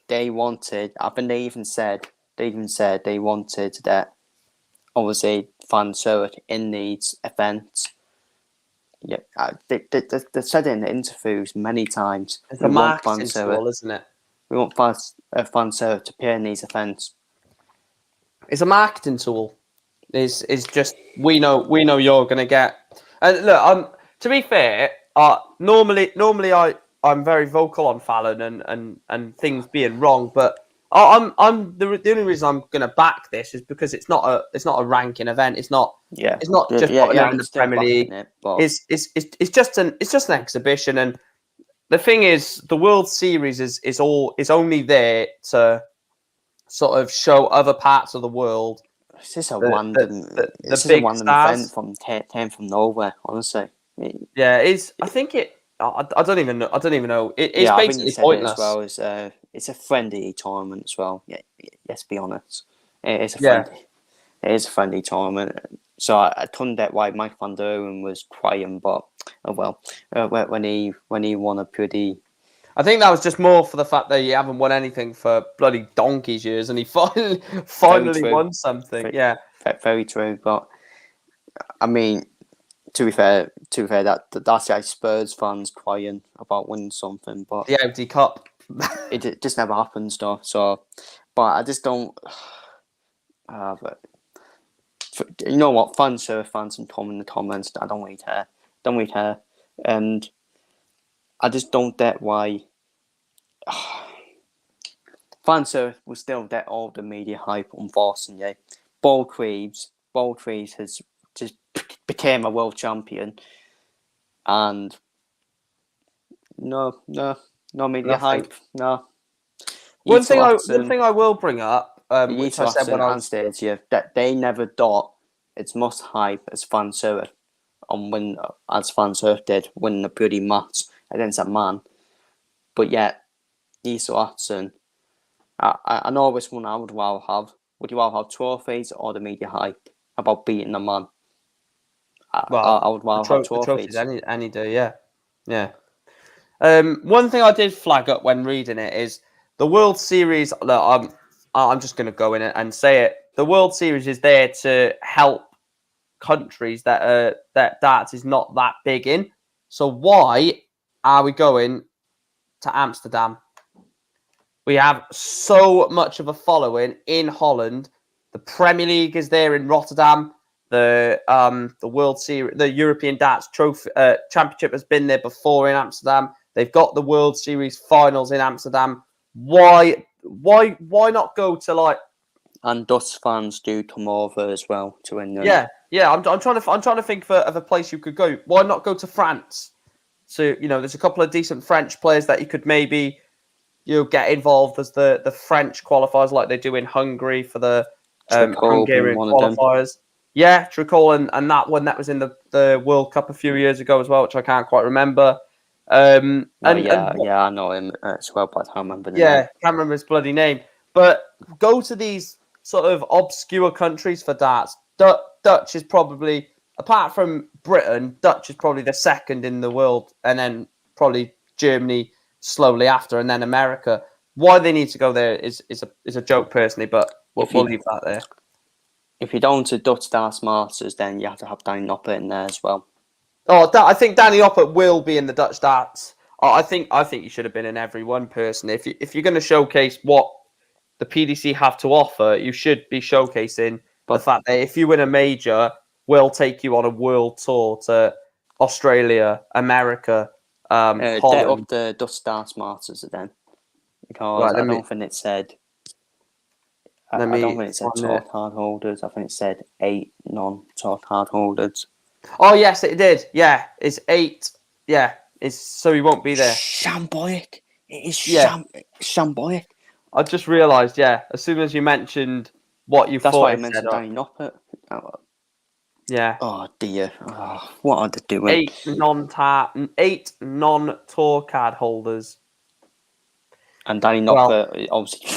Speaker 2: they wanted. I think they even said they wanted that. Obviously, fan service in these events. Yeah, they said it in the interviews many times.
Speaker 1: It's a marketing tool, isn't it?
Speaker 2: We want fan service to appear in these events.
Speaker 1: It's a marketing tool. It's just we know you're gonna get. And look, to be fair, normally I'm very vocal on Fallon and things being wrong, but I'm the only reason I'm gonna back this is because it's not a ranking event. It's not just putting it in the Premier League. It's just an exhibition, and the thing is, the World Series is only there to sort of show other parts of the world.
Speaker 2: It's just a random event from nowhere, honestly.
Speaker 1: Yeah, I think it. I don't even know. It's basically pointless.
Speaker 2: As well. It's a friendly tournament as well. Yeah, let's be honest. It is a friendly tournament. So I couldn't get why Mike Van Duren was crying, but when he won a pretty.
Speaker 1: I think that was just more for the fact that he haven't won anything for bloody donkey's years, and he finally won something.
Speaker 2: Very true. But I mean, to be fair, that's like Spurs fans crying about winning something, but
Speaker 1: the Audi Cup,
Speaker 2: it just never happens, though. So, but I just don't. But you know what? Fans and Tom in the comments. I don't really care. And I just don't get why Fanservice will still get all the media hype, unfortunately. Ball Creeves has just became a world champion, and no media hype. No.
Speaker 1: One thing I will bring up, which I said when I was
Speaker 2: that they never thought it's much hype as Fanservice as Fanservice did winning the bloody match against a man, but yet Lisa Watson. I know which one I would rather have. Would you rather have trophies or the media hype about beating the man? I would rather have trophies.
Speaker 1: Any day, yeah. One thing I did flag up when reading it is the World Series. Look, I'm just going to go in it and say it. The World Series is there to help countries that darts is not that big in. So why are we going to Amsterdam? We have so much of a following in Holland. The Premier League is there in Rotterdam. The World Series, the European Darts Trophy Championship has been there before in Amsterdam. They've got the World Series finals in Amsterdam. Why not go to like?
Speaker 2: And Dutch fans do come over as well to win them.
Speaker 1: Yeah. I'm trying to think of a place you could go. Why not go to France? So there's a couple of decent French players that you could maybe get involved as the French qualifiers, like they do in Hungary for the Hungarian qualifiers. Yeah, Tricol and that one that was in the World Cup a few years ago as well, which I can't quite remember. And
Speaker 2: I know him as well, but I can't remember the name.
Speaker 1: yeah, can't remember his bloody name. But go to these sort of obscure countries for darts. Dutch is probably, apart from Britain, Dutch is probably the second in the world, and then probably Germany slowly after, and then America. Why they need to go there is a joke personally, but we'll leave that there.
Speaker 2: If you don't to Dutch Darts Masters, then you have to have Danny Noppert in there as well.
Speaker 1: Oh, I think Danny Noppert will be in the Dutch Darts. I think you should have been in every one personally. If you're going to showcase what the PDC have to offer, you should be showcasing the fact that if you win a major, we'll take you on a world tour to Australia, America,
Speaker 2: Get
Speaker 1: Holland.
Speaker 2: up the Dutch Darts Masters then, because I don't think it said. I don't think it said top card holders. I think it said 8 non-top card holders.
Speaker 1: Oh yes, it did. Yeah, it's 8. Yeah, it's so he won't be there.
Speaker 2: Shambolic. It is shambolic.
Speaker 1: I just realised. Yeah, as soon as you mentioned what you
Speaker 2: That's
Speaker 1: thought,
Speaker 2: why I mentioned Danny Noppert.
Speaker 1: Yeah.
Speaker 2: Oh dear. Oh, what are they doing?
Speaker 1: 8 non-tour card holders.
Speaker 2: And Danny Noppert, obviously,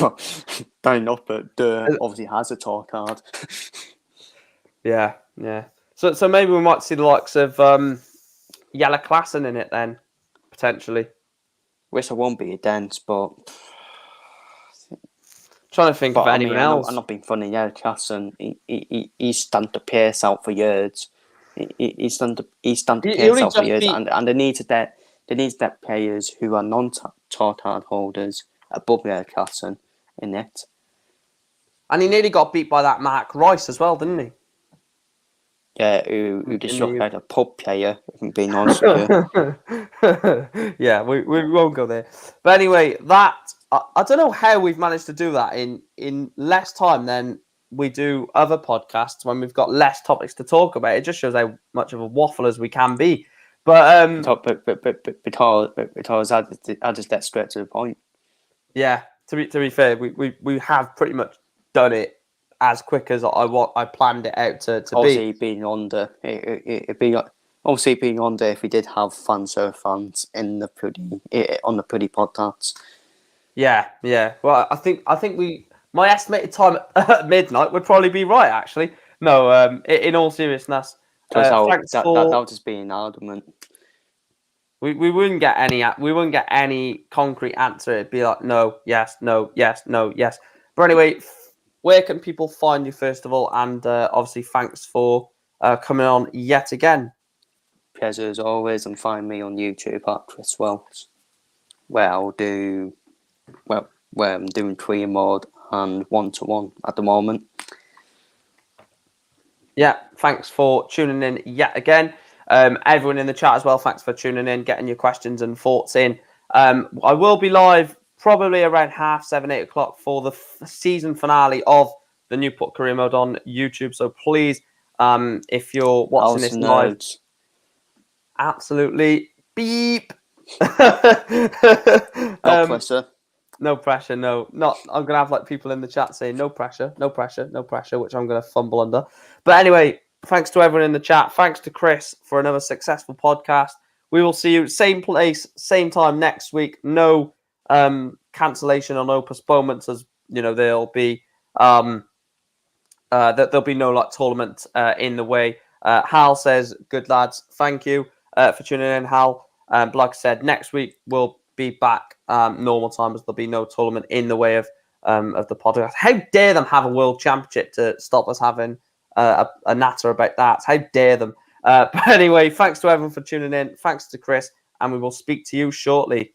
Speaker 2: Danny Noppert obviously has a tour card.
Speaker 1: Yeah. So maybe we might see the likes of Jelle Klassen in it then, potentially.
Speaker 2: Wish I won't be a dance, but
Speaker 1: trying to think of anyone else.
Speaker 2: I'm not being funny. Jelle Klassen, he's done the pace out for years. He's done the pace out for years, and they need that players who are non-tour card holders above Jelle Klassen in it.
Speaker 1: And he nearly got beat by that Mark Rice as well, didn't he?
Speaker 2: Yeah, who just looked like a pub player, if I'm being honest with
Speaker 1: you. Yeah, we won't go there. But anyway, that I don't know how we've managed to do that in less time than we do other podcasts when we've got less topics to talk about. It just shows how much of a waffle as we can be. But
Speaker 2: because I just get straight to the point.
Speaker 1: Yeah, to be fair, we have pretty much done it as quick as I planned it out to
Speaker 2: obviously
Speaker 1: be.
Speaker 2: Being on the if we did have fans in the on the Puddy podcasts.
Speaker 1: Yeah. Well, I think my estimated time at midnight would probably be right. Actually, no. In all seriousness,
Speaker 2: that would just be an argument.
Speaker 1: We wouldn't get any concrete answer. It'd be like no, yes, no, yes, no, yes. But anyway, where can people find you first of all? And obviously, thanks for coming on yet again.
Speaker 2: Pleasure as always, and find me on YouTube at Chris Wells, where I'm doing 3 mode and 1-to-1 at the moment.
Speaker 1: Yeah, thanks for tuning in yet again. Everyone in the chat as well, thanks for tuning in, getting your questions and thoughts in. I will be live probably around 7:30, 8 o'clock for the season finale of the Newport Career Mode on YouTube. So please, if you're watching this live, absolutely beep.
Speaker 2: No pressure.
Speaker 1: No pressure, no. Not. I'm gonna have like people in the chat saying no pressure, no pressure, no pressure, which I'm gonna fumble under. But anyway, thanks to everyone in the chat. Thanks to Chris for another successful podcast. We will see you same place, same time next week. No cancellation or no postponements, as you know, there'll be no like tournament in the way. Hal says, "Good lads, thank you for tuning in, Hal." Like I said, next week we'll be back normal time, as there'll be no tournament in the way of the podcast. How dare them have a world championship to stop us having a natter about that? How dare them? But anyway, thanks to everyone for tuning in. Thanks to Chris, and we will speak to you shortly.